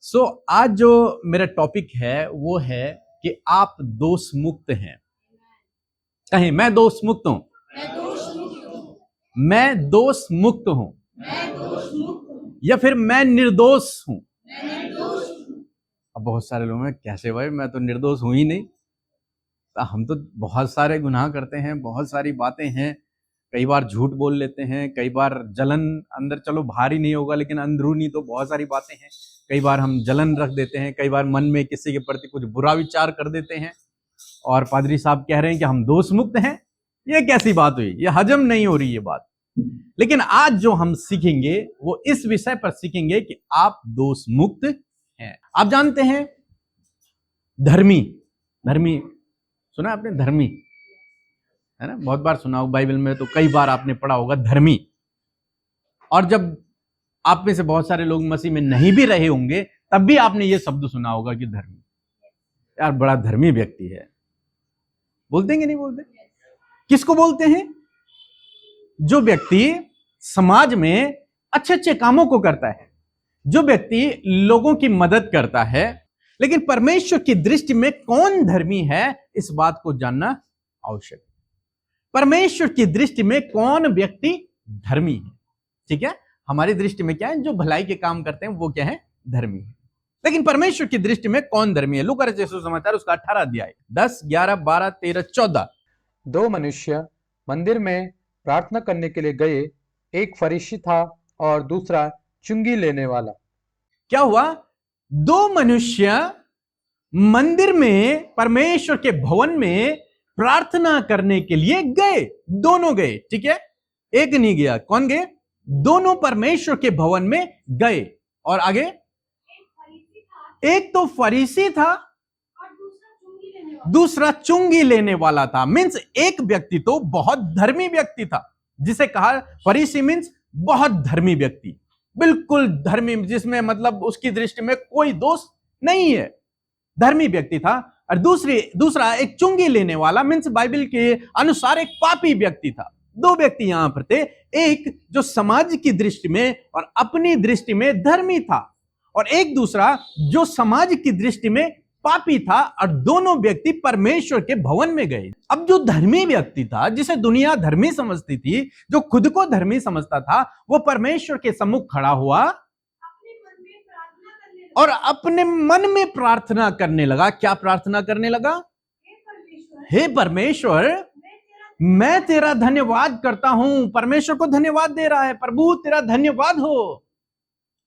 आज जो मेरा टॉपिक है वो है कि आप दोष मुक्त हैं। कहें मैं दोष मुक्त हूं। मैं दोष मुक्त हूं या फिर मैं निर्दोष हूं। अब बहुत सारे लोग हैं कैसे भाई, मैं तो निर्दोष हूं ही नहीं। हम तो बहुत सारे गुनाह करते हैं, बहुत सारी बातें हैं, कई बार झूठ बोल लेते हैं, कई बार जलन अंदर, चलो भारी नहीं होगा लेकिन अंदरूनी तो बहुत सारी बातें हैं। कई बार हम जलन रख देते हैं, कई बार मन में किसी के प्रति कुछ बुरा विचार कर देते हैं और पादरी साहब कह रहे हैं कि हम दोष मुक्त हैं। ये कैसी बात हुई? ये हजम नहीं हो रही ये बात। लेकिन आज जो हम सीखेंगे वो इस विषय पर सीखेंगे कि आप दोष मुक्त हैं। आप जानते हैं धर्मी, धर्मी सुना आपने? धर्मी है ना, बहुत बार सुना हो, बाइबल में तो कई बार आपने पढ़ा होगा धर्मी। और जब आप में से बहुत सारे लोग मसीह में नहीं भी रहे होंगे तब भी आपने ये शब्द सुना होगा कि धर्मी, यार बड़ा धर्मी व्यक्ति है। बोलते हैं कि नहीं बोलते? किसको बोलते हैं? जो व्यक्ति समाज में अच्छे अच्छे कामों को करता है, जो व्यक्ति लोगों की मदद करता है। लेकिन परमेश्वर की दृष्टि में कौन धर्मी है, इस बात को जानना आवश्यक है। परमेश्वर की दृष्टि में कौन व्यक्ति धर्मी है? ठीक है, हमारी दृष्टि में क्या है? जो भलाई के काम करते हैं वो क्या है? धर्मी है। लेकिन परमेश्वर की दृष्टि में कौन धर्मी है? लूका रचित सुसमाचार उसका 18 अध्याय 10, 11, 12, 13, 14। दो मनुष्य मंदिर में प्रार्थना करने के लिए गए, एक फरीसी था और दूसरा चुंगी लेने वाला। क्या हुआ? दो मनुष्य मंदिर में, परमेश्वर के भवन में प्रार्थना करने के लिए गए। दोनों गए, ठीक है, एक नहीं गया। कौन गए? दोनों परमेश्वर के भवन में गए। और आगे, एक तो फरीसी था और दूसरा चुंगी लेने वाला था। मीन्स एक व्यक्ति तो बहुत धर्मी व्यक्ति था, जिसे कहा फरीसी मीन्स बहुत धर्मी व्यक्ति, बिल्कुल धर्मी, जिसमें मतलब उसकी दृष्टि में कोई दोष नहीं है, धर्मी व्यक्ति था। और दूसरा एक चुंगी लेने वाला, मीन्स बाइबल के अनुसार एक पापी व्यक्ति था। दो व्यक्ति यहां पर थे, एक जो समाज की दृष्टि में और अपनी दृष्टि में धर्मी था, और एक दूसरा जो समाज की दृष्टि में पापी था। और दोनों व्यक्ति परमेश्वर के भवन में गए। अब जो धर्मी व्यक्ति था, जिसे दुनिया धर्मी समझती थी, जो खुद को धर्मी समझता था, वो परमेश्वर के सम्मुख खड़ा हुआ और अपने मन में प्रार्थना करने लगा। क्या प्रार्थना करने लगा? हे परमेश्वर, मैं तेरा धन्यवाद करता हूं। परमेश्वर को धन्यवाद दे रहा है, प्रभु तेरा धन्यवाद हो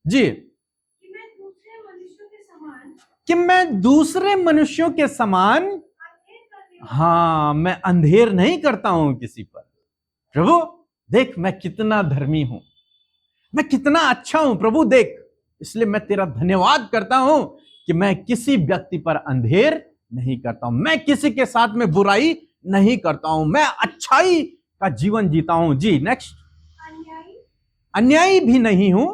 जी, कि मैं दूसरे मनुष्यों के समान, हाँ, मैं अंधेर नहीं करता हूं किसी पर। प्रभु देख मैं कितना धर्मी हूं, मैं कितना अच्छा हूं प्रभु देख, इसलिए मैं तेरा धन्यवाद करता हूं कि मैं किसी व्यक्ति पर अंधेर नहीं करता हूं, मैं किसी के साथ में बुराई नहीं करता हूं, मैं अच्छाई का जीवन जीता हूं। जी नेक्स्ट, अन्यायी भी नहीं हूं,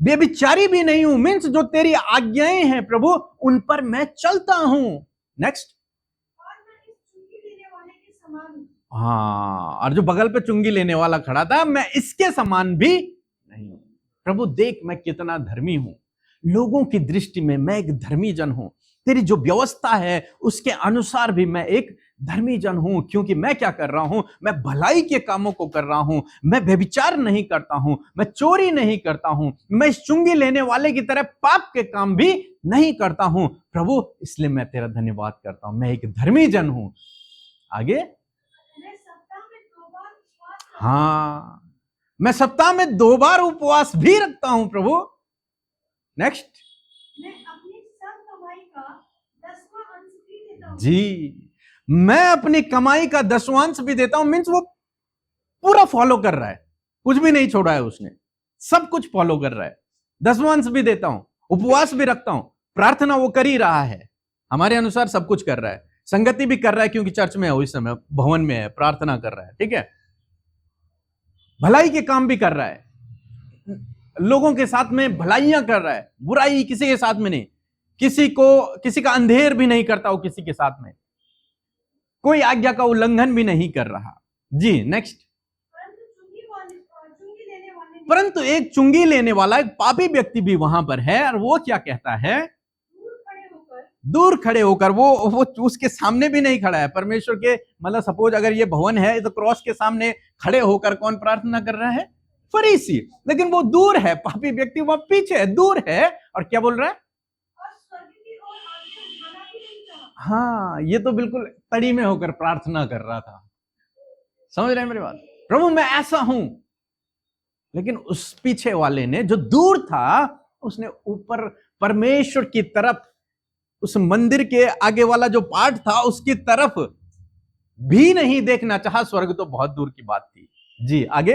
बेविचारी भी नहीं हूं। मीन्स जो तेरी आज्ञाएं हैं प्रभु, उन पर मैं चलता हूं। नेक्स्ट, हाँ, और जो बगल पे चुंगी लेने वाला खड़ा था, मैं इसके समान भी नहीं हूं। प्रभु देख मैं कितना धर्मी हूं, लोगों की दृष्टि में मैं एक धर्मी जन हूं। तेरी जो व्यवस्था है उसके अनुसार भी मैं एक धर्मी जन हूं, क्योंकि मैं क्या कर रहा हूं? मैं भलाई के कामों को कर रहा हूं, मैं व्यभिचार नहीं करता हूं, मैं चोरी नहीं करता हूं, मैं इस चुंगी लेने वाले की तरह पाप के काम भी नहीं करता हूं। प्रभु इसलिए मैं तेरा धन्यवाद करता हूं, मैं एक धर्मी जन हूं। आगे, हाँ, मैं सप्ताह में 2 बार उपवास भी रखता हूं प्रभु। नेक्स्ट, जी, मैं अपनी कमाई का 10वांश भी देता हूं। मीन्स वो पूरा फॉलो कर रहा है, कुछ भी नहीं छोड़ा है उसने, सब कुछ फॉलो कर रहा है। 10वांश भी देता हूं, उपवास भी रखता हूं, प्रार्थना वो कर ही रहा है, हमारे अनुसार सब कुछ कर रहा है, संगति भी कर रहा है क्योंकि चर्च में है, इस समय भवन में है, प्रार्थना कर रहा है, ठीक है, भलाई के काम भी कर रहा है, लोगों के साथ में भलाइयां कर रहा है, बुराई किसी के साथ में नहीं, किसी का अंधेर भी नहीं करता हो, किसी के साथ में कोई आज्ञा का उल्लंघन भी नहीं कर रहा। जी नेक्स्ट, परंतु एक चुंगी लेने वाला एक पापी व्यक्ति भी वहां पर है, और वो क्या कहता है, दूर खड़े होकर वो उसके सामने भी नहीं खड़ा है परमेश्वर के, मतलब सपोज अगर ये भवन है तो क्रॉस के सामने खड़े होकर कौन प्रार्थना कर रहा है, फरीसी, लेकिन वो दूर है, पापी व्यक्ति वहां पीछे है, दूर है, और क्या बोल रहा है, हाँ ये तो बिल्कुल तड़ी में होकर प्रार्थना कर रहा था। समझ रहे हैं मेरी बात, प्रभु मैं ऐसा हूं, लेकिन उस पीछे वाले ने जो दूर था उसने ऊपर परमेश्वर की तरफ, उस मंदिर के आगे वाला जो पार्ट था उसकी तरफ भी नहीं देखना चाहा। स्वर्ग तो बहुत दूर की बात थी जी। आगे,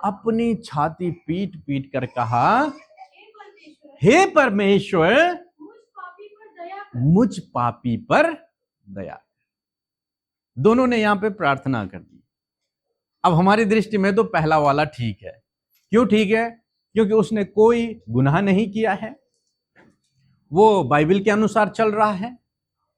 अपनी छाती पीट पीट कर कहा, हे परमेश्वर मुझ पापी पर दया। दोनों ने यहां पे प्रार्थना कर दी। अब हमारी दृष्टि में तो पहला वाला ठीक है। क्यों ठीक है? क्योंकि उसने कोई गुनाह नहीं किया है, वो बाइबल के अनुसार चल रहा है,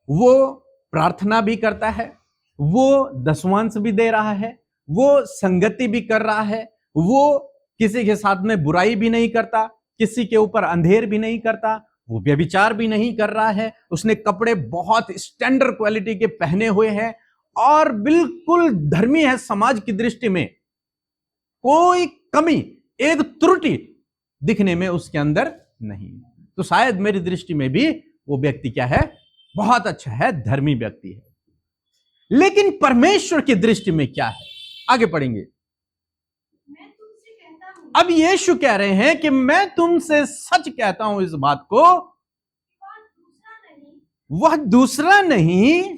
वो प्रार्थना भी करता है, वो दशमांश भी दे रहा है, वो संगति भी कर रहा है, वो किसी के साथ में बुराई भी नहीं करता, किसी के ऊपर अंधेर भी नहीं करता, वो व्यभिचार भी नहीं कर रहा है, उसने कपड़े बहुत स्टैंडर्ड क्वालिटी के पहने हुए हैं और बिल्कुल धर्मी है समाज की दृष्टि में। कोई कमी, एक त्रुटि दिखने में उसके अंदर नहीं। तो शायद मेरी दृष्टि में भी वो व्यक्ति क्या है, बहुत अच्छा है, धर्मी व्यक्ति है। लेकिन परमेश्वर की दृष्टि में क्या है? आगे पढ़ेंगे। अब यीशु कह रहे हैं कि मैं तुमसे सच कहता हूं इस बात को, वह दूसरा नहीं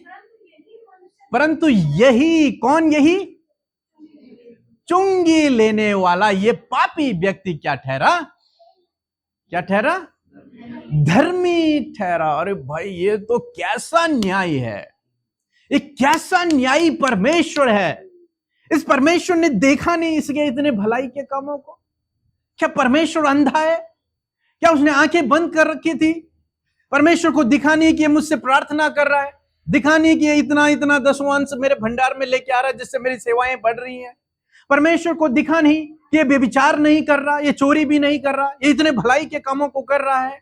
परंतु यही, कौन यही? चुंगी लेने वाला ये पापी व्यक्ति क्या ठहरा? क्या ठहरा? धर्मी ठहरा। अरे भाई ये तो कैसा न्याय है, ये कैसा न्यायी परमेश्वर है। इस परमेश्वर ने देखा नहीं इसके इतने भलाई के कामों को? क्या परमेश्वर अंधा है? क्या उसने आंखें बंद कर रखी थी? परमेश्वर को दिखा नहीं कि ये मुझसे प्रार्थना कर रहा है, दिखा नहीं कि ये इतना इतना दशमांश मेरे भंडार में लेके आ रहा है जिससे मेरी सेवाएं बढ़ रही हैं। परमेश्वर को दिखा नहीं कि ये व्यभिचार नहीं कर रहा, ये चोरी भी नहीं कर रहा, ये इतने भलाई के कामों को कर रहा है,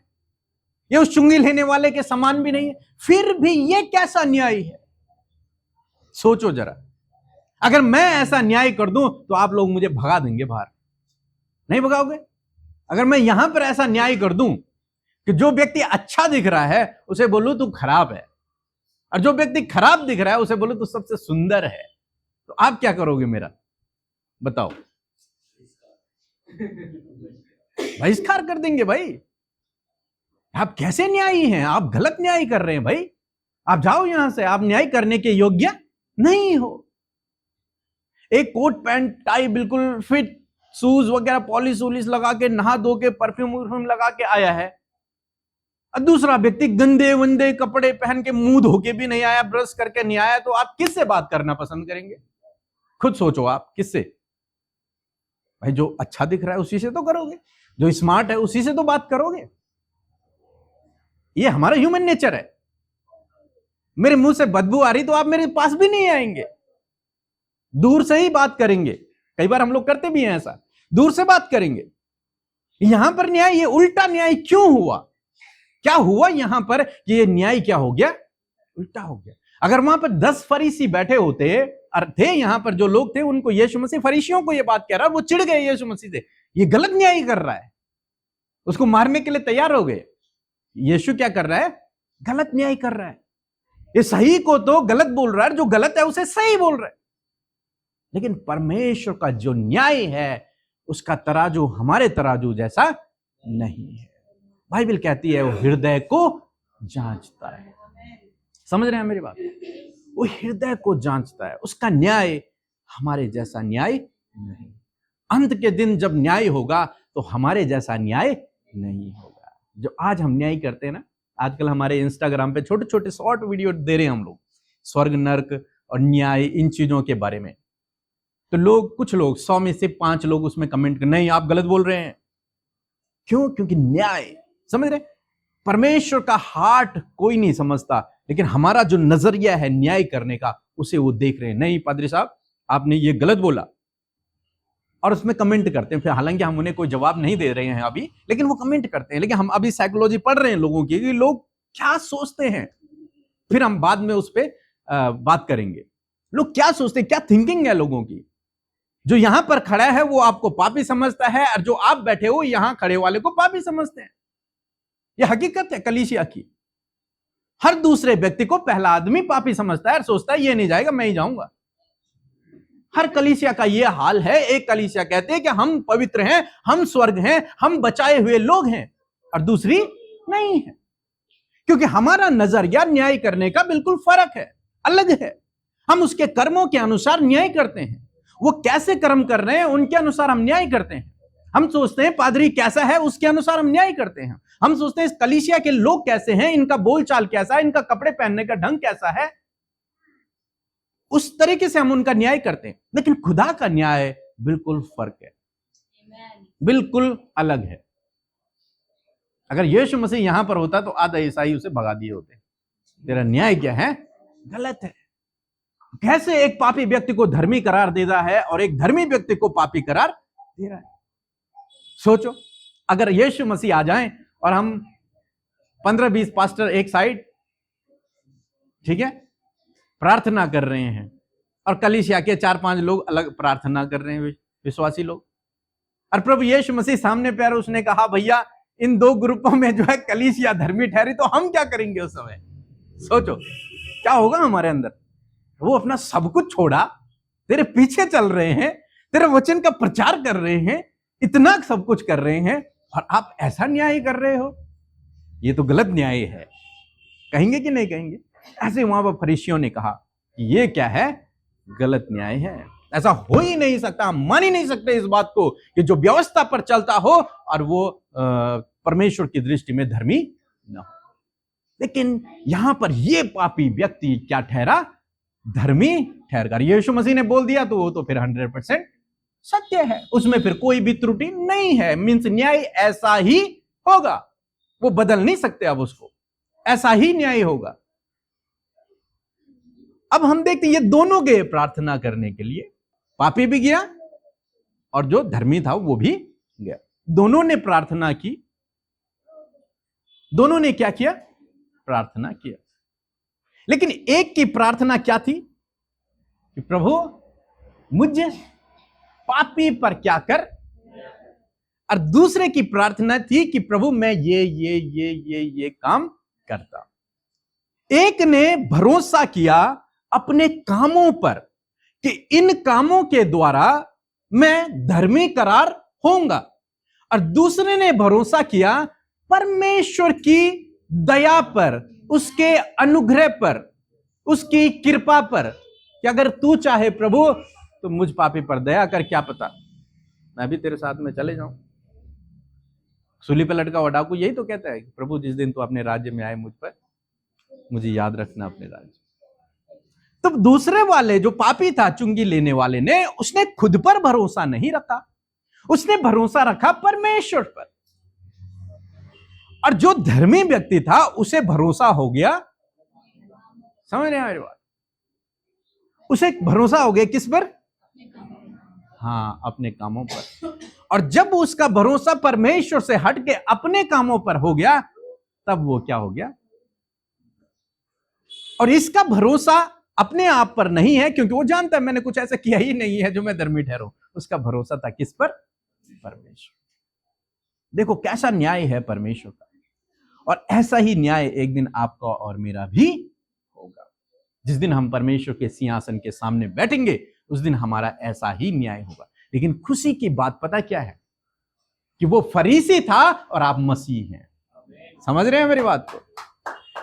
ये उस चुंगी लेने वाले के समान भी नहीं है। फिर भी ये कैसा न्याय है? सोचो जरा, अगर मैं ऐसा न्याय कर दूं तो आप लोग मुझे भगा देंगे बाहर, नहीं भगाओगे? अगर मैं यहां पर ऐसा न्याय कर दूं कि जो व्यक्ति अच्छा दिख रहा है उसे बोलूं तू खराब है, और जो व्यक्ति खराब दिख रहा है उसे बोलूं तू सबसे सुंदर है, तो आप क्या करोगे मेरा? बताओ। बहिष्कार कर देंगे भाई। आप कैसे न्यायी हैं? आप गलत न्याय कर रहे हैं भाई, आप जाओ यहां से, आप न्याय करने के योग्य नहीं हो। एक कोट पैंट टाई बिल्कुल फिट, शूज वगैरह पॉलिश वॉलिश लगा के, नहा धो के, परफ्यूम वर्फ्यूम लगा के आया है, और दूसरा व्यक्ति गंदे वंदे कपड़े पहन के, मुंह धो के भी नहीं आया, ब्रश करके नहीं आया, तो आप किससे बात करना पसंद करेंगे? खुद सोचो आप, किससे? भाई जो अच्छा दिख रहा है उसी से तो करोगे, जो स्मार्ट है उसी से तो बात करोगे। ये हमारा ह्यूमन नेचर है। मेरे मुंह से बदबू आ रही तो आप मेरे पास भी नहीं आएंगे, दूर से ही बात करेंगे। कई बार हम लोग करते भी हैं ऐसा, दूर से बात करेंगे। यहां पर न्याय, ये उल्टा न्याय क्यों हुआ? क्या हुआ यहां पर कि ये न्याय क्या हो गया? उल्टा हो गया। अगर वहां पर 10 फरीसी बैठे होते और थे यहां पर जो लोग थे, उनको यीशु मसीह फरीसियों को ये बात कह रहा, वो चिढ़ गए यीशु मसीह से, ये गलत न्याय कर रहा है, उसको मारने के लिए तैयार हो गए। यीशु क्या कर रहा है? गलत न्याय कर रहा है। ये सही को तो गलत बोल रहा है, जो गलत है उसे सही बोल रहा है। लेकिन परमेश्वर का जो न्याय है उसका तराजू हमारे तराजू जैसा नहीं है। बाइबल कहती है वो हृदय को जांचता है। समझ रहे हैं मेरी बात? वो हृदय को जांचता है, उसका न्याय हमारे जैसा न्याय नहीं। अंत के दिन जब न्याय होगा तो हमारे जैसा न्याय नहीं होगा। जो आज हम न्याय करते हैं ना, आजकल हमारे इंस्टाग्राम पे छोटे छोटे शॉर्ट वीडियो दे रहे हैं हम लोग, स्वर्ग नर्क और न्याय, इन चीजों के बारे में। तो लोग, कुछ लोग, 100 में से 5 लोग उसमें कमेंट कर, नहीं आप गलत बोल रहे हैं। क्यों? क्योंकि न्याय, समझ रहे, परमेश्वर का हार्ट कोई नहीं समझता, लेकिन हमारा जो नजरिया है न्याय करने का, उसे वो देख रहे हैं। नहीं पादरी साहब आपने ये गलत बोला, और उसमें कमेंट करते हैं। फिर हालांकि हम उन्हें कोई जवाब नहीं दे रहे हैं अभी, लेकिन वो कमेंट करते हैं। लेकिन हम अभी साइकोलॉजी पढ़ रहे हैं लोगों की, कि लोग क्या सोचते हैं, फिर हम बाद में उस पर बात करेंगे। लोग क्या सोचते हैं, क्या थिंकिंग है लोगों की। जो यहां पर खड़ा है वो आपको पापी समझता है, और जो आप बैठे हो यहां खड़े वाले को पापी समझते हैं। यह हकीकत है कलीसिया की। हर दूसरे व्यक्ति को पहला आदमी पापी समझता है और सोचता है ये नहीं जाएगा, मैं ही जाऊंगा। हर कलीसिया का यह हाल है। एक कलीसिया कहते हैं कि हम पवित्र हैं, हम स्वर्ग हैं, हम बचाए हुए लोग हैं, और दूसरी नहीं है। क्योंकि हमारा नजरिया न्याय करने का बिल्कुल फर्क है, अलग है। हम उसके कर्मों के अनुसार न्याय करते हैं। वो कैसे कर्म कर रहे हैं उनके अनुसार हम न्याय करते हैं। हम सोचते हैं पादरी कैसा है, उसके अनुसार हम न्याय करते हैं। हम सोचते हैं इस कलीसिया के लोग कैसे हैं, इनका बोलचाल कैसा है, इनका कपड़े पहनने का ढंग कैसा है, उस तरीके से हम उनका न्याय करते हैं। लेकिन खुदा का न्याय बिल्कुल फर्क है, बिल्कुल अलग है। अगर यीशु मसीह यहां पर होता तो आधा ईसाई उसे भगा दिए होते। तेरा न्याय क्या है, गलत है। कैसे एक पापी व्यक्ति को धर्मी करार दे रहा है और एक धर्मी व्यक्ति को पापी करार दे रहा है। सोचो, अगर यीशु मसीह आ जाएं और हम 15-20 पास्टर एक साइड, ठीक है, प्रार्थना कर रहे हैं, और कलीसिया के 4-5 लोग अलग प्रार्थना कर रहे हैं, विश्वासी लोग, और प्रभु यीशु मसीह सामने पैर, उसने कहा भैया इन दो ग्रुपों में जो है कलीसिया धर्मी ठहरी, तो हम क्या करेंगे उस समय। सोचो क्या होगा हमारे अंदर। वो अपना सब कुछ छोड़ा, तेरे पीछे चल रहे हैं, तेरे वचन का प्रचार कर रहे हैं, इतना सब कुछ कर रहे हैं, और आप ऐसा न्याय कर रहे हो। ये तो गलत न्याय है, कहेंगे कि नहीं कहेंगे। ऐसे वहां पर फरीसियों ने कहा कि ये क्या है, गलत न्याय है, ऐसा हो ही नहीं सकता। हम मान ही नहीं सकते इस बात को कि जो व्यवस्था पर चलता हो और वो परमेश्वर की दृष्टि में धर्मी न हो। लेकिन यहां पर ये पापी व्यक्ति क्या ठहरा, धर्मी ठहर कर। यीशु मसीह ने बोल दिया तो वो तो फिर 100% सत्य है, उसमें फिर कोई भी त्रुटि नहीं है। मीन्स न्याय ऐसा ही होगा, वो बदल नहीं सकते। अब उसको ऐसा ही न्याय होगा। अब हम देखते हैं ये दोनों गए प्रार्थना करने के लिए, पापी भी गया और जो धर्मी था वो भी गया। दोनों ने प्रार्थना की। दोनों ने क्या किया, प्रार्थना किया। लेकिन एक की प्रार्थना क्या थी कि प्रभु मुझे पापी पर क्या कर, और दूसरे की प्रार्थना थी कि प्रभु मैं ये काम करता। एक ने भरोसा किया अपने कामों पर कि इन कामों के द्वारा मैं धर्मी करार होऊंगा, और दूसरे ने भरोसा किया परमेश्वर की दया पर, उसके अनुग्रह पर, उसकी कृपा पर, कि अगर तू चाहे प्रभु तो मुझ पापी पर दया कर, क्या पता मैं भी तेरे साथ में चले जाऊं। सूली पर लटका हुआ डाकू यही तो कहता है कि प्रभु जिस दिन तू अपने राज्य में आए मुझ पर, मुझे याद रखना अपने राज्य। तो दूसरे वाले जो पापी था, चुंगी लेने वाले ने, उसने खुद पर भरोसा नहीं रखा, उसने भरोसा रखा परमेश्वर पर। और जो धर्मी व्यक्ति था उसे भरोसा हो गया, समझ रहे हैं मेरी बात, उसे भरोसा हो गया किस पर, हाँ अपने कामों पर। और जब उसका भरोसा परमेश्वर से हट के अपने कामों पर हो गया, तब वो क्या हो गया, और इसका भरोसा अपने आप पर नहीं है, क्योंकि वो जानता है मैंने कुछ ऐसा किया ही नहीं है जो मैं धर्मी ठहरूं। उसका भरोसा था किस पर, परमेश्वर। देखो कैसा न्याय है परमेश्वर का, और ऐसा ही न्याय एक दिन आपका और मेरा भी होगा। जिस दिन हम परमेश्वर के सिंहासन के सामने बैठेंगे, उस दिन हमारा ऐसा ही न्याय होगा। लेकिन खुशी की बात पता क्या है, कि वो फरीसी था और आप मसीह हैं। समझ रहे हैं मेरी बात को।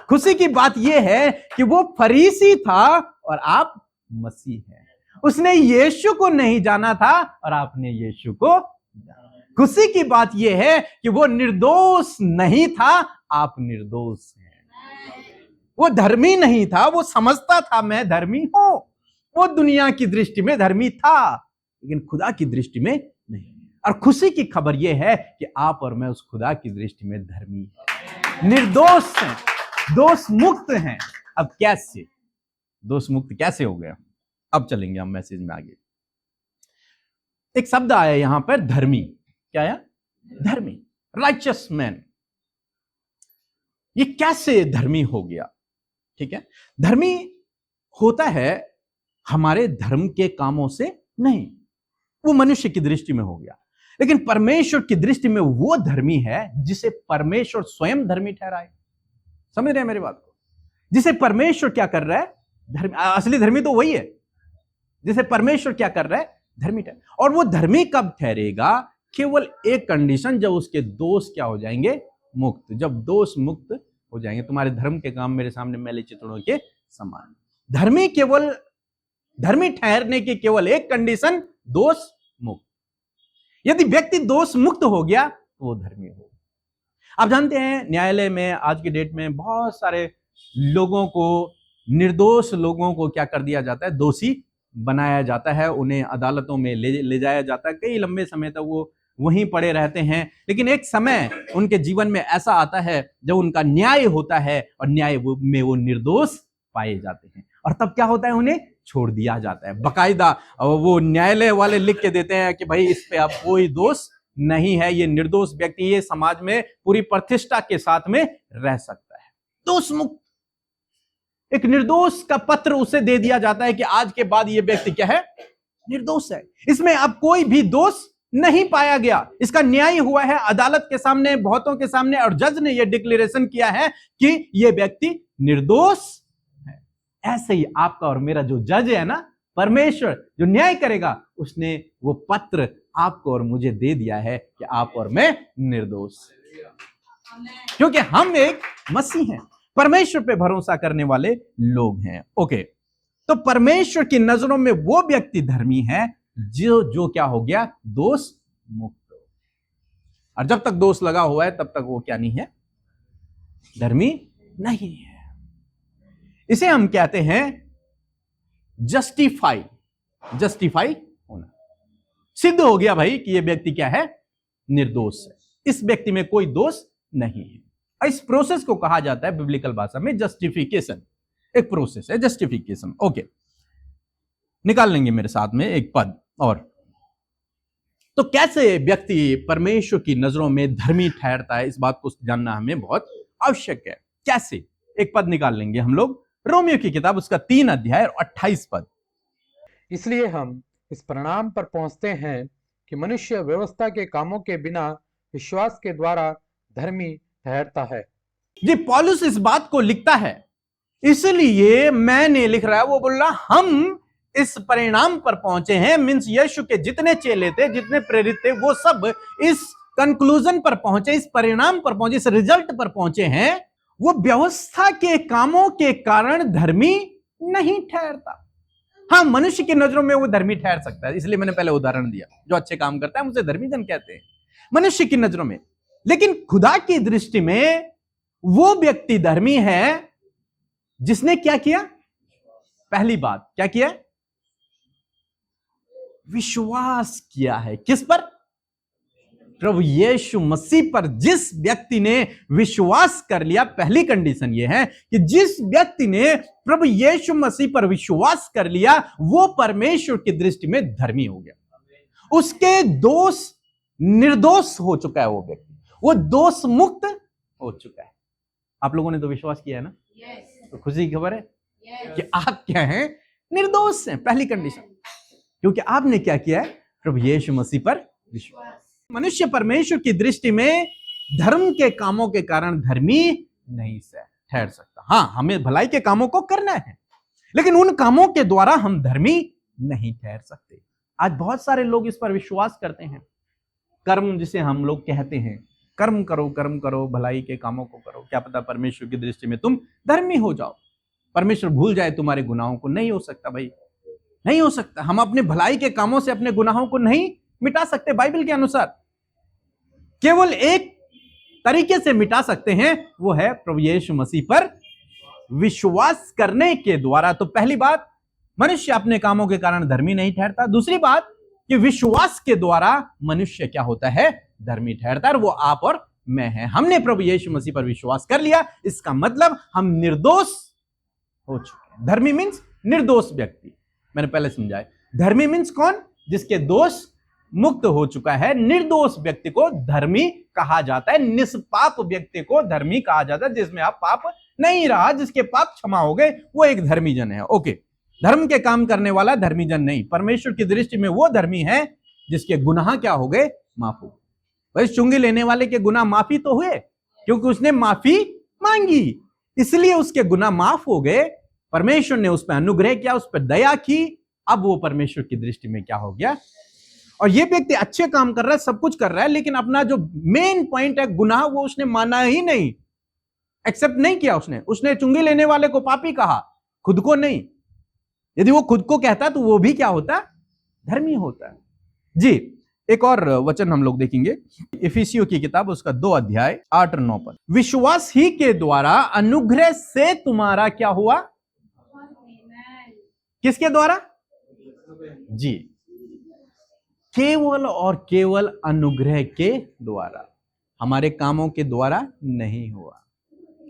खुशी की बात यह है कि वो फरीसी था और आप मसीह हैं। उसने यीशु को नहीं जाना था और आपने यीशु को जाना। खुशी की बात यह है कि वो निर्दोष नहीं था, आप निर्दोष हैं। वो धर्मी नहीं था, वो समझता था मैं धर्मी हूं, वो दुनिया की दृष्टि में धर्मी था, लेकिन खुदा की दृष्टि में नहीं। और खुशी की खबर यह है कि आप और मैं उस खुदा की दृष्टि में धर्मी हैं, निर्दोष हैं, दोष मुक्त हैं। अब कैसे दोष मुक्त कैसे हो गया, अब चलेंगे हम मैसेज में आगे। एक शब्द आया यहां पर धर्मी, क्या आया? धर्मी, राइचस मैन। ये कैसे धर्मी हो गया? ठीक है, धर्मी होता है हमारे धर्म के कामों से नहीं, वो मनुष्य की दृष्टि में हो गया, लेकिन परमेश्वर की दृष्टि में वो धर्मी है जिसे परमेश्वर स्वयं धर्मी ठहराए। समझ रहे हैं मेरी बात को? जिसे परमेश्वर क्या कर रहा है? धर्मी। असली धर्मी तो वही है जिसे परमेश्वर क्या कर रहा है? धर्मी ठहर। और वो धर्मी कब ठहरेगा? केवल एक कंडीशन, जब उसके दोष क्या हो जाएंगे? मुक्त। जब दोष मुक्त हो जाएंगे, तुम्हारे धर्म के काम मेरे सामने मैले चितड़ों के समान। धर्मी ठहरने की केवल एक कंडीशन, दोष मुक्त। यदि व्यक्ति दोष मुक्त हो गया तो वो धर्मी हो। आप जानते हैं न्यायालय में आज की डेट में बहुत सारे लोगों को, निर्दोष लोगों को क्या कर दिया जाता है? दोषी बनाया जाता है, उन्हें अदालतों में ले जाया जाता है, कई लंबे समय तक वो वहीं पड़े रहते हैं। लेकिन एक समय उनके जीवन में ऐसा आता है जब उनका न्याय होता है और न्याय में वो निर्दोष पाए जाते हैं, और तब क्या होता है? उन्हें छोड़ दिया जाता है। बकायदा वो न्यायालय वाले लिख के देते हैं कि भाई इस पे अब कोई दोष नहीं है, ये निर्दोष व्यक्ति ये समाज में पूरी प्रतिष्ठा के साथ में रह सकता है, दोष मुक्त। एक निर्दोष का पत्र उसे दे दिया जाता है कि आज के बाद ये व्यक्ति क्या है? निर्दोष है, इसमें अब कोई भी दोष नहीं पाया गया। इसका न्याय हुआ है अदालत के सामने, बहुतों के सामने, और जज ने यह डिक्लेरेशन किया है कि यह व्यक्ति निर्दोष है। ऐसे ही आपका और मेरा जो जज है ना, परमेश्वर जो न्याय करेगा, उसने वो पत्र आपको और मुझे दे दिया है कि आप और मैं निर्दोष, क्योंकि हम एक मसीह हैं, परमेश्वर पे भरोसा करने वाले लोग हैं। ओके, तो परमेश्वर की नजरों में वो व्यक्ति धर्मी है जो क्या हो गया? दोष मुक्त। और जब तक दोष लगा हुआ है तब तक वो क्या नहीं है? धर्मी नहीं है। इसे हम कहते हैं जस्टिफाई होना। सिद्ध हो गया भाई कि ये व्यक्ति क्या है? निर्दोष है, इस व्यक्ति में कोई दोष नहीं है। इस प्रोसेस को कहा जाता है बिब्लिकल भाषा में जस्टिफिकेशन। एक प्रोसेस है जस्टिफिकेशन। ओके, निकाल लेंगे मेरे साथ में एक पद। और तो कैसे व्यक्ति परमेश्वर की नजरों में धर्मी ठहरता है, इस बात को जानना हमें बहुत आवश्यक है। कैसे? एक पद निकाल लेंगे हम लोग, रोमियो की किताब उसका 3 अध्याय और 28 पद। इसलिए हम इस परिणाम पर पहुंचते हैं कि मनुष्य व्यवस्था के कामों के बिना विश्वास के द्वारा धर्मी ठहरता है। जी, पौलुस इस बात को लिखता है, इसलिए मैंने लिख रहा है, वो बोल रहा हम इस परिणाम पर पहुंचे हैं। मींस यीशु के जितने चेले थे, जितने प्रेरित थे, वो सब इस कंक्लूजन पर पहुंचे, इस परिणाम पर पहुंचे, इस रिजल्ट पर पहुंचे हैं। वो व्यवस्था के कामों के कारण धर्मी नहीं ठहरता। हाँ, मनुष्य की नजरों में वो धर्मी ठहर सकता है, इसलिए मैंने पहले उदाहरण दिया। जो अच्छे काम करता है उसे धर्मी जन कहते हैं मनुष्य की नजरों में। लेकिन खुदा की दृष्टि में वो व्यक्ति धर्मी है जिसने क्या किया? पहली बात क्या किया? विश्वास किया है। किस पर? प्रभु यीशु मसीह पर। जिस व्यक्ति ने विश्वास कर लिया, पहली कंडीशन यह है कि जिस व्यक्ति ने प्रभु यीशु मसीह पर विश्वास कर लिया, वो परमेश्वर की दृष्टि में धर्मी हो गया। उसके दोष निर्दोष हो चुका है, वो व्यक्ति वो दोष मुक्त हो चुका है। आप लोगों ने तो विश्वास किया है ना? तो खुशी की खबर है कि आप क्या हैं? निर्दोष हैं। पहली कंडीशन, क्योंकि आपने क्या किया है? प्रभु यीशु मसीह पर विश्वास। मनुष्य परमेश्वर की दृष्टि में धर्म के कामों के कारण धर्मी नहीं ठहर सकता। हाँ, हमें भलाई के कामों को करना है, लेकिन उन कामों के द्वारा हम धर्मी नहीं ठहर सकते। आज बहुत सारे लोग इस पर विश्वास करते हैं। कर्म जिसे हम लोग कहते हैं, कर्म करो, भलाई के कामों को करो, क्या पता परमेश्वर की दृष्टि में तुम धर्मी हो जाओ, परमेश्वर भूल जाए तुम्हारे गुनाहों को। नहीं हो सकता भाई, नहीं हो सकता। हम अपने भलाई के कामों से अपने गुनाहों को नहीं मिटा सकते। बाइबल के अनुसार केवल एक तरीके से मिटा सकते हैं, वो है प्रभु यीशु मसीह पर विश्वास करने के द्वारा। तो पहली बात, मनुष्य अपने कामों के कारण धर्मी नहीं ठहरता। दूसरी बात कि विश्वास के द्वारा मनुष्य क्या होता है? धर्मी ठहरता है। वो आप और मैं हैं। हमने प्रभु यीशु मसीह पर विश्वास कर लिया, इसका मतलब हम निर्दोष हो चुके हैं। धर्मी मीन्स निर्दोष व्यक्ति। मैंने पहले समझाया, धर्मी मीन्स कौन? जिसके दोष मुक्त हो चुका है। निर्दोष व्यक्ति को धर्मी कहा जाता है, निष्पाप व्यक्ति को धर्मी कहा जाता है, जिसमें आप पाप नहीं रहा, जिसके पाप क्षमा हो गए, वो एक धर्मी जन है। ओके, धर्म के काम करने वाला धर्मी जन नहीं, परमेश्वर की दृष्टि में वो धर्मी है जिसके गुनाह क्या हो गए, माफ हो गए। भाई चुंगी लेने वाले के गुनाह माफी तो हुए, क्योंकि उसने माफी मांगी, इसलिए उसके गुनाह माफ हो गए। परमेश्वर ने उस पर अनुग्रह किया, उस पर दया की, अब वो परमेश्वर की दृष्टि में क्या हो गया। और ये व्यक्ति अच्छे काम कर रहा है, सब कुछ कर रहा है, लेकिन अपना जो मेन पॉइंट है गुनाह, वो उसने माना ही नहीं, एक्सेप्ट नहीं किया। उसने चुंगी लेने वाले को पापी कहा, खुद को नहीं। यदि वो खुद को कहता तो वो भी क्या होता, धर्मी होता। जी, एक और वचन हम लोग देखेंगे, इफिसियों की किताब उसका 2 अध्याय 8 और 9 पद। विश्वास ही के द्वारा अनुग्रह से तुम्हारा क्या हुआ, किसके द्वारा, जी, केवल और केवल अनुग्रह के द्वारा, हमारे कामों के द्वारा नहीं हुआ।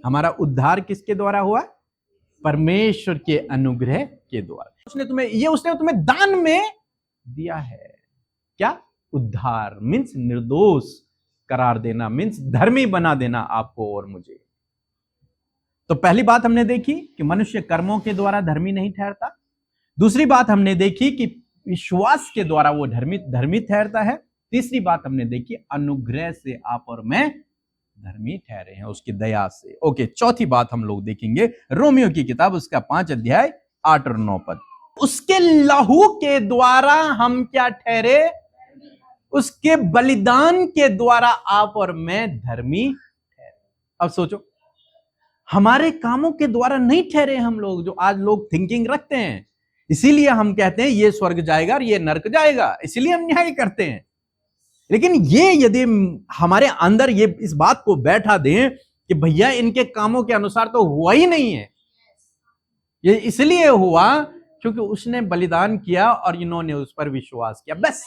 हमारा उद्धार किसके द्वारा हुआ, परमेश्वर के अनुग्रह के द्वारा। उसने तुम्हें दान में दिया है। क्या, उद्धार मीन्स निर्दोष करार देना, मीन्स धर्मी बना देना आपको और मुझे। तो पहली बात हमने देखी कि मनुष्य कर्मों के द्वारा धर्मी नहीं ठहरता। दूसरी बात हमने देखी कि विश्वास के द्वारा वो धर्मी ठहरता है। तीसरी बात हमने देखी, अनुग्रह से आप और मैं धर्मी ठहरे हैं उसकी दया से। ओके, चौथी बात हम लोग देखेंगे, रोमियो की किताब उसका 5 अध्याय 8 और 9 पद। उसके लहू के द्वारा हम क्या ठहरे, उसके बलिदान के द्वारा आप और मैं धर्मी ठहरे। अब सोचो, हमारे कामों के द्वारा नहीं ठहरे हम लोग, जो आज लोग थिंकिंग रखते हैं। इसीलिए हम कहते हैं ये स्वर्ग जाएगा और ये नरक जाएगा, इसीलिए हम न्याय करते हैं। लेकिन ये यदि हमारे अंदर ये इस बात को बैठा दें कि भैया इनके कामों के अनुसार तो हुआ ही नहीं है, ये इसलिए हुआ क्योंकि उसने बलिदान किया और इन्होंने उस पर विश्वास किया, बस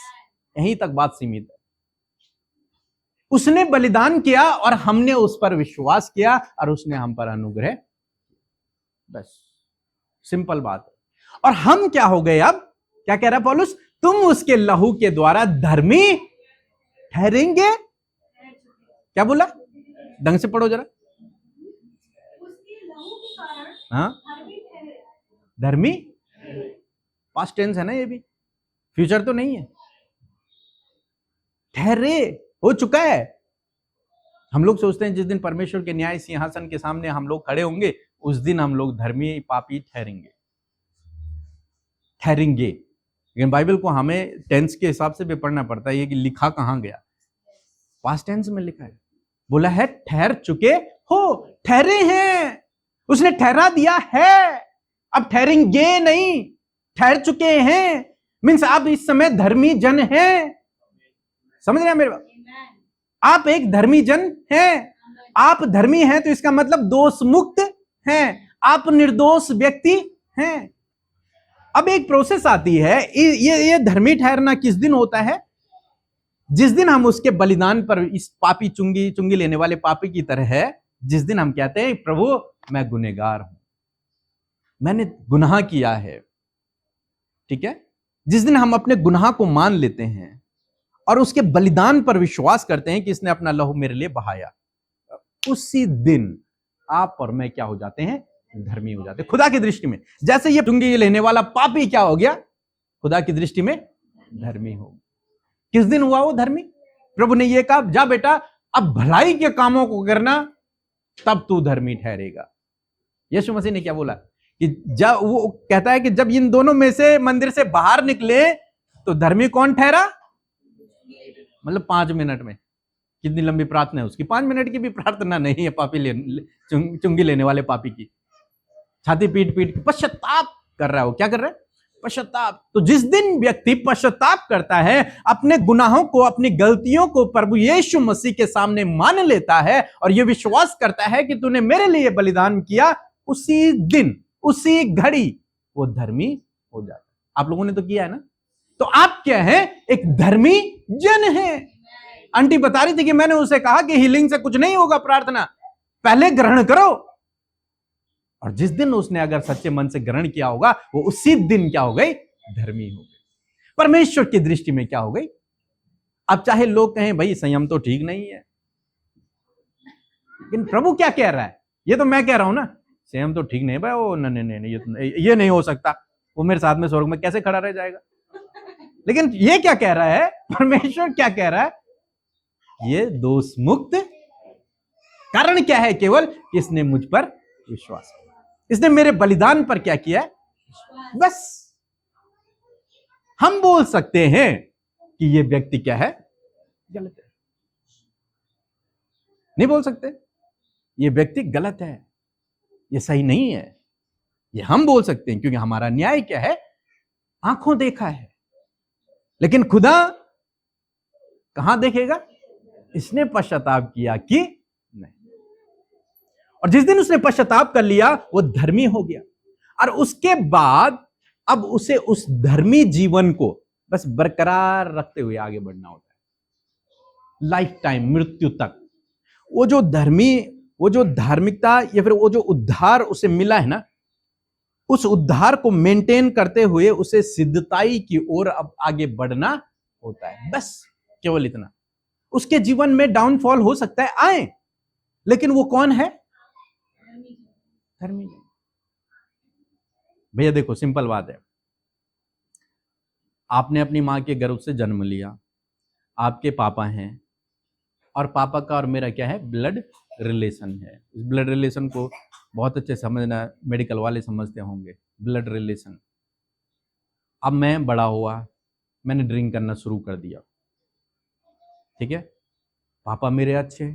यहीं तक बात सीमित है। उसने बलिदान किया और हमने उस पर विश्वास किया और उसने हम पर अनुग्रह, बस सिंपल बात है। और हम क्या हो गए, अब क्या कह रहा है पौलुस, तुम उसके लहू के द्वारा धर्मी ठहरेंगे। क्या बोला, ढंग से पढ़ो जरा। हाँ, धर्मी पास्ट टेंस है ना, ये भी फ्यूचर तो नहीं है। ठहरे, हो चुका है। हम लोग सोचते हैं जिस दिन परमेश्वर के न्याय सिंहासन के सामने हम लोग खड़े होंगे, उस दिन हम लोग धर्मी पापी ठहरेंगे। लेकिन बाइबल को हमें टेंस के हिसाब से भी पढ़ना पड़ता है, ये कि लिखा कहां गया, पास्ट टेंस में लिखा है। बोला है ठहर चुके हो, ठहरे हैं, उसने ठहरा दिया है, अब ठहरेंगे नहीं, ठहर चुके हैं। मीन्स आप इस समय धर्मी जन हैं। समझ रहे हैं मेरे बात, आप एक धर्मी जन हैं। आप धर्मी हैं तो इसका मतलब दोष मुक्त हैं, आप निर्दोष व्यक्ति हैं। अब एक प्रोसेस आती है, ये धर्मी ठहरना किस दिन होता है, जिस दिन हम उसके बलिदान पर, इस पापी चुंगी लेने वाले पापी की तरह है, जिस दिन हम कहते हैं प्रभु मैं गुनहगार हूं, मैंने गुनाह किया है, ठीक है। जिस दिन हम अपने गुनाह को मान लेते हैं और उसके बलिदान पर विश्वास करते हैं कि इसने अपना लहू मेरे लिए बहाया, उसी दिन आप और मैं क्या हो जाते हैं, धर्मी हो जाते हैं खुदा की दृष्टि में। जैसे ये चुंगी लेने वाला पापी क्या हो गया, खुदा की दृष्टि में धर्मी हो। किस दिन हुआ वो धर्मी, प्रभु ने ये कहा जा बेटा अब भलाई के कामों को करना, तब तू धर्मी ठहरेगा। यीशु मसीह ने क्या बोला कि जब वो कहता है कि जब इन दोनों में से मंदिर से बाहर निकले तो धर्मी कौन ठहरा, मतलब 5 मिनट में। कितनी लंबी प्रार्थना है उसकी, 5 मिनट की भी प्रार्थना नहीं है पापी चुंगी लेने वाले पापी की। छाती पीट पीट पश्चाताप कर रहा है, वो क्या कर रहा है, पश्चाताप। तो जिस दिन व्यक्ति पश्चाताप करता है, अपने गुनाहों को, अपनी गलतियों को प्रभु यीशु मसीह के सामने मान लेता है और यह विश्वास करता है कि तूने मेरे लिए बलिदान किया, उसी दिन उसी घड़ी वो धर्मी हो जाता है। आप लोगों ने तो किया है ना, तो आप क्या है, एक धर्मी जन है। आंटी बता रही थी कि मैंने उसे कहा कि हीलिंग से कुछ नहीं होगा, प्रार्थना पहले ग्रहण करो। और जिस दिन उसने अगर सच्चे मन से ग्रहण किया होगा, वो उसी दिन क्या हो गई, धर्मी हो गई, परमेश्वर की दृष्टि में क्या हो गई, अब चाहे लोग कहें भाई संयम तो ठीक नहीं है, लेकिन प्रभु क्या कह रहा है? ये तो मैं कह रहा हूं ना, संयम तो ठीक नहीं भाई, वो नहीं नहीं नहीं, ये नहीं हो सकता, वो मेरे साथ में स्वर्ग में कैसे खड़ा रह जाएगा। लेकिन ये क्या कह रहा है? परमेश्वर क्या कह रहा है? ये दोष मुक्त। कारण क्या है? केवल इसने मुझ पर विश्वास किया, इसने मेरे बलिदान पर क्या किया है, बस। हम बोल सकते हैं कि ये व्यक्ति क्या है, गलत है। नहीं बोल सकते ये व्यक्ति गलत है, ये सही नहीं है, ये हम बोल सकते हैं, क्योंकि हमारा न्याय क्या है, आंखों देखा है। लेकिन खुदा कहां देखेगा? इसने पश्चाताप किया कि नहीं, और जिस दिन उसने पश्चाताप कर लिया वो धर्मी हो गया, और उसके बाद अब उसे उस धर्मी जीवन को बस बरकरार रखते हुए आगे बढ़ना होता है, लाइफ टाइम, मृत्यु तक। वो जो धार्मिकता या फिर वो जो उद्धार उसे मिला है ना, उस उद्धार को मेंटेन करते हुए उसे सिद्धताई की ओर अब आगे बढ़ना होता है, बस केवल इतना। उसके जीवन में डाउनफॉल हो सकता है, आए, लेकिन वो कौन है? धर्मी। भैया देखो, सिंपल बात है, आपने अपनी मां के गर्भ से जन्म लिया, आपके पापा हैं, और पापा का और मेरा क्या है, ब्लड रिलेशन है। इस ब्लड रिलेशन को बहुत अच्छे समझना, मेडिकल वाले समझते होंगे, ब्लड रिलेशन। अब मैं बड़ा हुआ, मैंने ड्रिंक करना शुरू कर दिया, ठीक है, पापा मेरे अच्छे,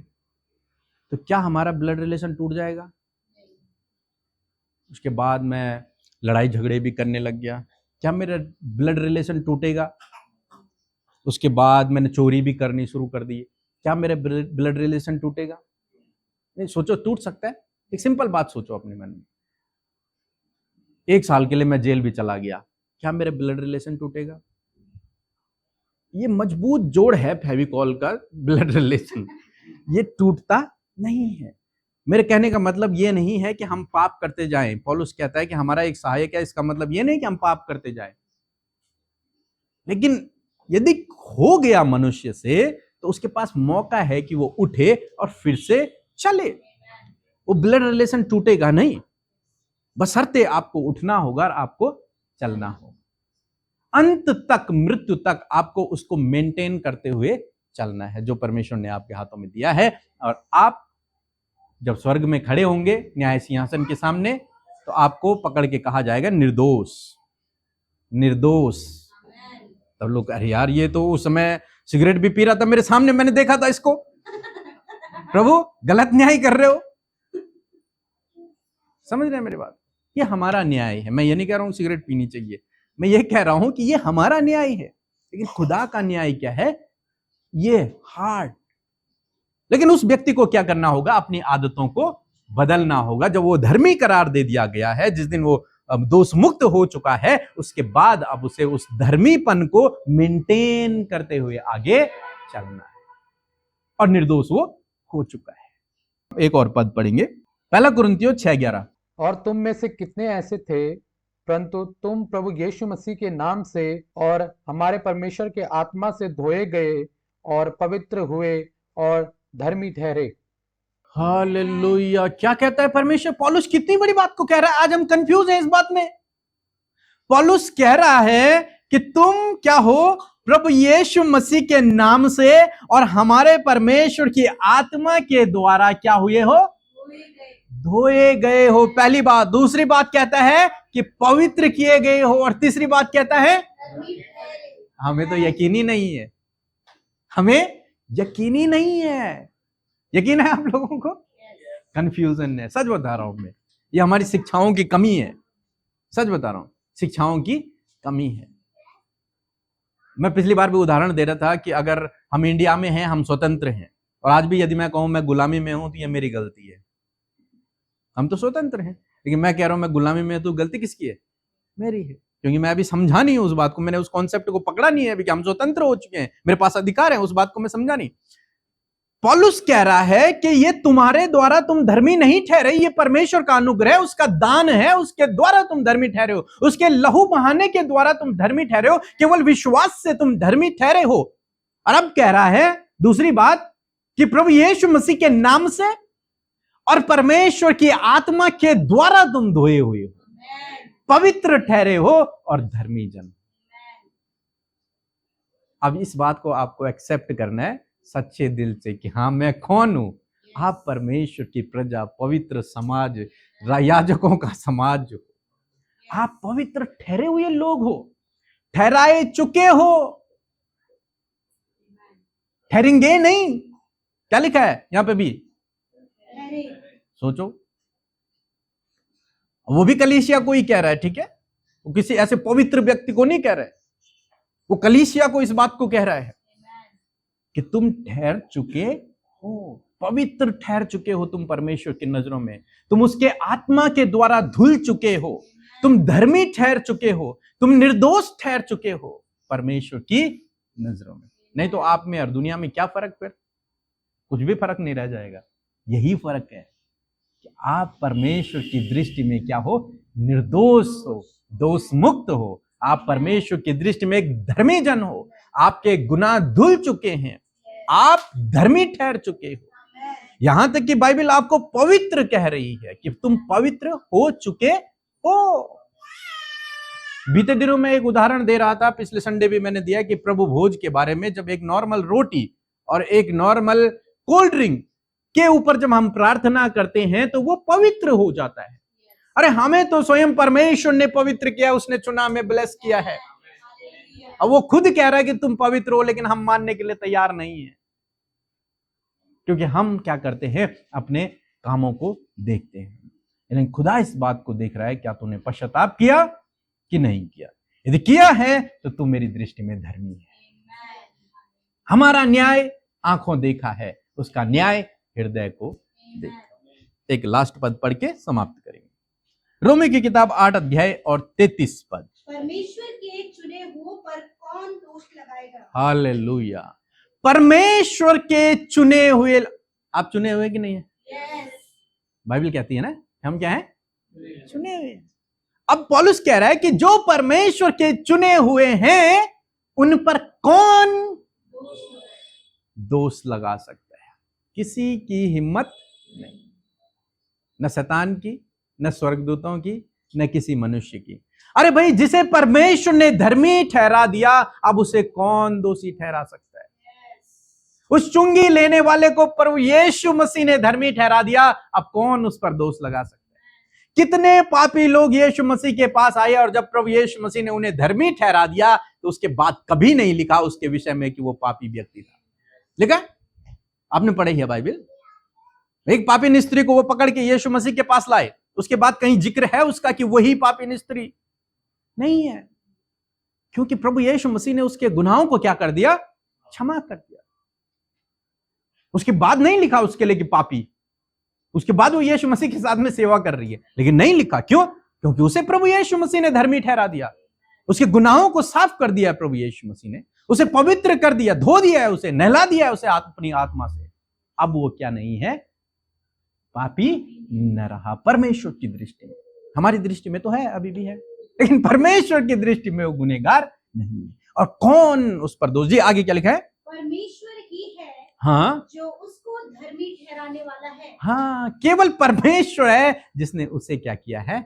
तो क्या हमारा ब्लड रिलेशन टूट जाएगा? उसके बाद मैं लड़ाई झगड़े भी करने लग गया, क्या मेरा ब्लड रिलेशन टूटेगा? उसके बाद मैंने चोरी भी करनी शुरू कर दी, क्या मेरा ब्लड रिलेशन टूटेगा? नहीं, सोचो, टूट सकता है। एक सिंपल बात सोचो अपने मन में, 1 साल के लिए मैं जेल भी चला गया, क्या मेरा ब्लड रिलेशन टूटेगा? ये मजबूत जोड़ है फेविकॉल का, ब्लड रिलेशन, ये टूटता नहीं है। मेरे कहने का मतलब ये नहीं है कि हम पाप करते जाएं। पौलुस कहता है कि हमारा एक सहायक है, इसका मतलब ये नहीं कि हम पाप करते जाएं, लेकिन यदि हो गया मनुष्य से तो उसके पास मौका है कि वो उठे और फिर से चले। वो ब्लड रिलेशन टूटेगा नहीं, बशर्ते आपको उठना होगा और आपको चलना होगा। अंत तक, मृत्यु तक आपको उसको मेंटेन करते हुए चलना है, जो परमेश्वर ने आपके हाथों में दिया है। और आप जब स्वर्ग में खड़े होंगे न्याय सिंहासन के सामने, तो आपको पकड़ के कहा जाएगा निर्दोष, निर्दोष। तब लोग, अरे यार ये तो उस समय सिगरेट भी पी रहा था मेरे सामने, मैंने देखा था इसको, प्रभु गलत न्याय कर रहे हो। समझ रहे हैं मेरी बात? ये हमारा न्याय है। मैं ये नहीं कह रहा हूं सिगरेट पीनी चाहिए, मैं ये कह रहा हूं कि ये हमारा न्याय है। लेकिन खुदा का न्याय क्या है? ये हार्ड। लेकिन उस व्यक्ति को क्या करना होगा? अपनी आदतों को बदलना होगा। जब वो धर्मी करार दे दिया गया है, जिस दिन वो दोष मुक्त हो चुका है, उसके बाद अब उसे उस धर्मीपन को मेंटेन करते हुए आगे चलना है, और निर्दोष वो हो चुका है। एक और पद पढ़ेंगे, 1 कुरिन्थियों 6:11। और तुम में से कितने ऐसे थे, परंतु तुम प्रभु यीशु मसीह के नाम से और हमारे परमेश्वर के आत्मा से धोए गए और पवित्र हुए और धर्मी ठहरे। हालेलुया! क्या कहता है परमेश्वर? पौलुस कितनी बड़ी बात को कह रहा है। आज हम कंफ्यूज हैं इस बात में। पौलुस कह रहा है कि तुम क्या हो? प्रभु यीशु मसीह के नाम से और हमारे परमेश्वर की आत्मा के द्वारा क्या हुए हो? धोए गए हो। पहली बात। दूसरी बात कहता है कि पवित्र किए गए हो, और तीसरी बात कहता है, हमें तो यकीन ही नहीं है, हमें यकीन ही नहीं है। यकीन है आप लोगों को? कंफ्यूजन है। सच बता रहा हूं मैं, ये हमारी शिक्षाओं की कमी है। सच बता रहा हूं, शिक्षाओं की कमी है। मैं पिछली बार भी उदाहरण दे रहा था कि अगर हम इंडिया में हैं, हम स्वतंत्र हैं, और आज भी यदि मैं कहूं मैं गुलामी में हूं तो ये मेरी गलती है। हम तो स्वतंत्र हैं, लेकिन मैं कह रहा हूं मैं गुलामी में, तो गलती किसकी है? मेरी है, क्योंकि मैं अभी समझा नहीं उस बात को, मैंने उस कॉन्सेप्ट को पकड़ा नहीं है अभी कि हम स्वतंत्र हो चुके हैं, मेरे पास अधिकार है, उस बात को मैं समझा नहीं। पौलुस कह रहा है कि ये तुम्हारे द्वारा तुम धर्मी नहीं ठहरे, ये परमेश्वर का अनुग्रह, उसका दान है, उसके द्वारा तुम धर्मी ठहरे हो, उसके लहू बहाने के द्वारा तुम धर्मी ठहरे हो, केवल विश्वास से तुम धर्मी ठहरे हो। और अब कह रहा है दूसरी बात कि प्रभु यीशु मसीह के नाम से और परमेश्वर की आत्मा के द्वारा तुम धोए हुए हो, पवित्र ठहरे हो और धर्मी जन। अब इस बात को आपको एक्सेप्ट करना है सच्चे दिल से कि हाँ, मैं कौन हूं। आप परमेश्वर की प्रजा, पवित्र समाज, याजकों का समाज हो। आप पवित्र ठहरे हुए लोग हो, ठहराए चुके हो, ठहरेंगे नहीं। क्या लिखा है यहां पे भी? सोचो, वो भी कलीसिया को ही कह रहा है, ठीक है? वो किसी ऐसे पवित्र व्यक्ति को नहीं कह रहा है, वो कलीसिया को इस बात को कह रहा है कि तुम ठहर चुके हो, पवित्र ठहर चुके हो तुम परमेश्वर की नजरों में, तुम उसके आत्मा के द्वारा धुल चुके हो, तुम धर्मी ठहर चुके हो, तुम निर्दोष ठहर चुके हो परमेश्वर की नजरों में। नहीं तो आप में और दुनिया में क्या फर्क? फिर कुछ भी फर्क नहीं रह जाएगा। यही फर्क है कि आप परमेश्वर की दृष्टि में क्या हो? निर्दोष हो, दोष मुक्त हो। आप परमेश्वर की दृष्टि में एक धर्मी जन हो, आपके गुनाह धुल चुके हैं, आप धर्मी ठहर चुके हो। यहां तक कि बाइबल आपको पवित्र कह रही है कि तुम पवित्र हो चुके हो। बीते दिनों में एक उदाहरण दे रहा था, पिछले संडे भी मैंने दिया कि प्रभु भोज के बारे में, जब एक नॉर्मल रोटी और एक नॉर्मल कोल्ड ड्रिंक के ऊपर जब हम प्रार्थना करते हैं तो वो पवित्र हो जाता है। अरे हमें तो स्वयं परमेश्वर ने पवित्र किया, उसने चुना, हमें ब्लेस किया है। अब वो खुद कह रहा है कि तुम पवित्र हो, लेकिन हम मानने के लिए तैयार नहीं है, क्योंकि हम क्या करते हैं? अपने कामों को देखते हैं। लेकिन खुदा इस बात को देख रहा है, क्या तूने पश्चाताप किया कि नहीं किया? यदि किया है तो तू मेरी दृष्टि में धर्मी है। हमारा न्याय आंखों देखा है, उसका न्याय हृदय को देखा। एक लास्ट पद पढ़ के समाप्त करेंगे। रोमी की किताब 8 अध्याय और 33 पद। परमेश्वर के चुने हुओं पर कौन दोष लगाएगा? हालेलुया। परमेश्वर के चुने हुए, आप चुने हुए कि नहीं है? यस। बाइबल कहती है ना, हम क्या हैं? चुने हुए। अब पौलुस कह रहा है कि जो परमेश्वर के चुने हुए हैं उन पर कौन दोष लगा सकता है? किसी की हिम्मत नहीं, न शैतान की, न स्वर्गदूतों की, न किसी मनुष्य की। अरे भाई, जिसे परमेश्वर ने धर्मी ठहरा दिया, अब उसे कौन दोषी ठहरा सकता है? उस चुंगी लेने वाले को प्रभु यीशु मसीह ने धर्मी ठहरा दिया, अब कौन उस पर दोष लगा सकता है? कितने पापी लोग यीशु मसीह के पास आए और जब प्रभु यीशु मसीह ने उन्हें धर्मी ठहरा दिया तो उसके बाद कभी नहीं लिखा उसके विषय में कि वो पापी व्यक्ति था। लिखा? आपने पढ़ी है बाइबल? एक पापी स्त्री को वो पकड़ के यीशु मसीह के पास लाए, उसके बाद कहीं जिक्र है उसका कि वही पापी स्त्री? नहीं है, क्योंकि प्रभु यीशु मसीह ने उसके गुनाहों को क्या कर दिया? क्षमा कर दिया। उसके बाद नहीं लिखा उसके लिए कि पापी। उसके बाद वो यीशु मसीह के साथ में सेवा कर रही है, लेकिन नहीं लिखा। क्यों? क्योंकि उसे प्रभु यीशु मसीह ने धर्मी ठहरा दिया, उसके गुनाहों को साफ कर दिया प्रभु यीशु मसीह ने, उसे पवित्र कर दिया, धो दिया है, उसे नहला दिया है उसे अपनी आत्मा से। अब वो क्या नहीं है? पापी न रहा परमेश्वर की दृष्टि में। हमारी दृष्टि में तो है, अभी भी है, लेकिन परमेश्वर की दृष्टि में वो गुनहगार नहीं है। और कौन उस पर दोष? जी आगे क्या लिखा है? परमेश्वर ही है, हाँ, जो उसको धर्मी ठहराने वाला है। हाँ, केवल परमेश्वर है जिसने उसे क्या किया है।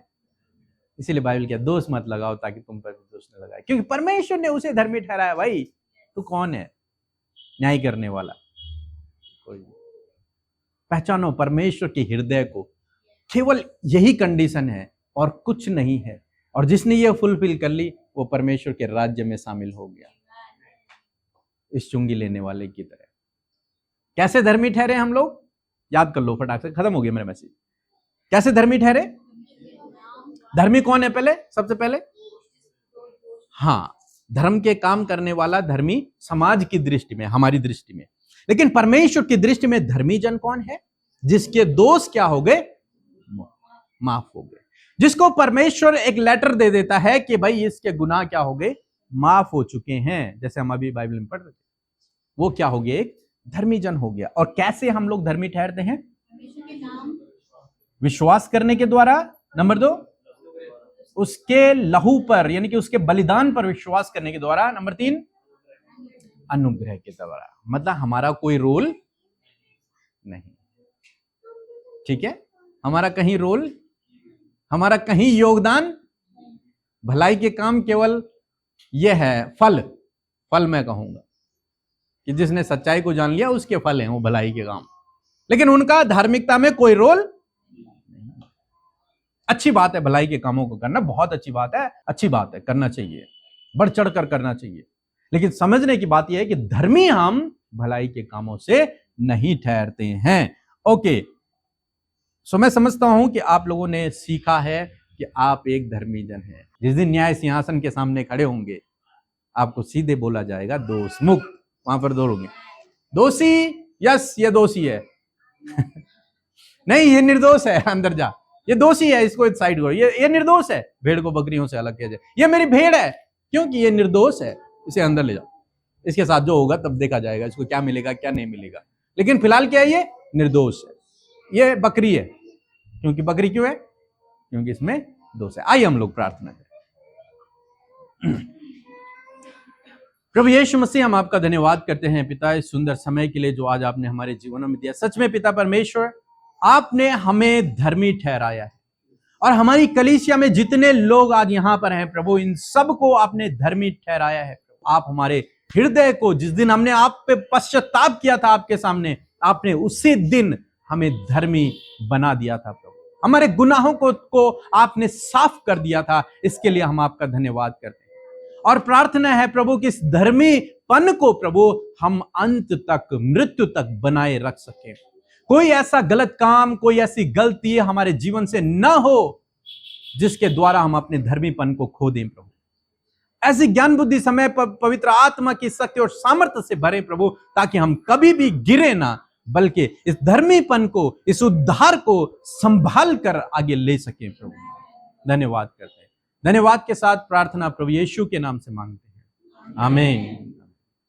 इसीलिए बाइबल क्या, दोष मत लगाओ ताकि तुम पर दोष न लगाए, क्योंकि परमेश्वर ने उसे धर्मी ठहराया। भाई तू कौन है न्याय करने वाला? कोई नहीं। पहचानो परमेश्वर के हृदय को, केवल यही कंडीशन है और कुछ नहीं है। और जिसने ये फुलफिल कर ली वो परमेश्वर के राज्य में शामिल हो गया, इस चुंगी लेने वाले की तरह। कैसे धर्मी ठहरे हम लोग? याद कर लो फटाक से, खत्म हो गया मेरा मैसेज। कैसे धर्मी ठहरे? धर्मी कौन है? पहले, सबसे पहले, हाँ, धर्म के काम करने वाला धर्मी समाज की दृष्टि में, हमारी दृष्टि में। लेकिन परमेश्वर की दृष्टि में धर्मी जन कौन है? जिसके दोष क्या हो गए? माफ हो गए। जिसको परमेश्वर एक लेटर दे देता है कि भाई इसके गुनाह क्या हो गए? माफ हो चुके हैं। जैसे हम अभी बाइबल में पढ़ रहे थे, वो क्या हो गया? एक धर्मी जन हो गया। और कैसे हम लोग धर्मी ठहरते हैं? विश्वास करने के द्वारा। नंबर 2, उसके लहू पर यानी कि उसके बलिदान पर विश्वास करने के द्वारा। नंबर 3, अनुग्रह के द्वारा, मतलब हमारा कोई रोल नहीं, ठीक है, हमारा कहीं रोल, हमारा कहीं योगदान, भलाई के काम केवल यह है फल मैं कहूंगा कि जिसने सच्चाई को जान लिया उसके फल हैं वो भलाई के काम, लेकिन उनका धार्मिकता में कोई रोल नहीं। अच्छी बात है भलाई के कामों को करना, बहुत अच्छी बात है, अच्छी बात है, करना चाहिए, बढ़ चढ़ कर करना चाहिए, लेकिन समझने की बात यह है कि धर्मी हम भलाई के कामों से नहीं ठहरते हैं। ओके, सो मैं समझता हूं कि आप लोगों ने सीखा है कि आप एक धर्मी जन हैं। जिस दिन न्याय सिंहासन के सामने खड़े होंगे आपको सीधे बोला जाएगा दोष मुक्त, वहां पर दौड़ोगे, दोषी, यस ये दोषी है नहीं ये निर्दोष है, अंदर जा, ये दोषी है, इसको साइड करो, ये निर्दोष है, भेड़ को बकरियों से अलग किया जाए, ये मेरी भेड़ है क्योंकि ये निर्दोष है, इसे अंदर ले जाओ, इसके साथ जो होगा तब देखा जाएगा इसको क्या मिलेगा क्या नहीं मिलेगा, लेकिन फिलहाल क्या है, ये निर्दोष है, ये बकरी है, क्योंकि बकरी क्यों है, क्योंकि इसमें दोष है। आइए हम लोग प्रार्थना करें। प्रभु यीशु मसीह, हम आपका धन्यवाद करते हैं पिता इस सुंदर समय के लिए जो आज आपने हमारे जीवनों में दिया। सच में पिता परमेश्वर, आपने हमें धर्मी ठहराया है और हमारी कलीसिया में जितने लोग आज यहाँ पर हैं प्रभु, इन सबको आपने धर्मी ठहराया है। आप हमारे हृदय को, जिस दिन हमने आप पे पश्चाताप किया था आपके सामने, आपने उसी दिन हमें धर्मी बना दिया था प्रभु, हमारे गुनाहों को आपने साफ कर दिया था। इसके लिए हम आपका धन्यवाद करते हैं और प्रार्थना है प्रभु कि इस धर्मीपन को प्रभु हम अंत तक, मृत्यु तक बनाए रख सके। कोई ऐसा गलत काम, कोई ऐसी गलती हमारे जीवन से न हो जिसके द्वारा हम अपने धर्मीपन को खो दें प्रभु। ऐसी ज्ञान बुद्धि समय पवित्र आत्मा की शक्ति और सामर्थ्य से भरे प्रभु, ताकि हम कभी भी गिरे ना, बल्कि इस धर्मीपन को, इस उद्धार को संभाल कर आगे ले सके प्रभु। धन्यवाद करते हैं। धन्यवाद के साथ प्रार्थना प्रभु यीशु के नाम से मांगते हैं, आमीन।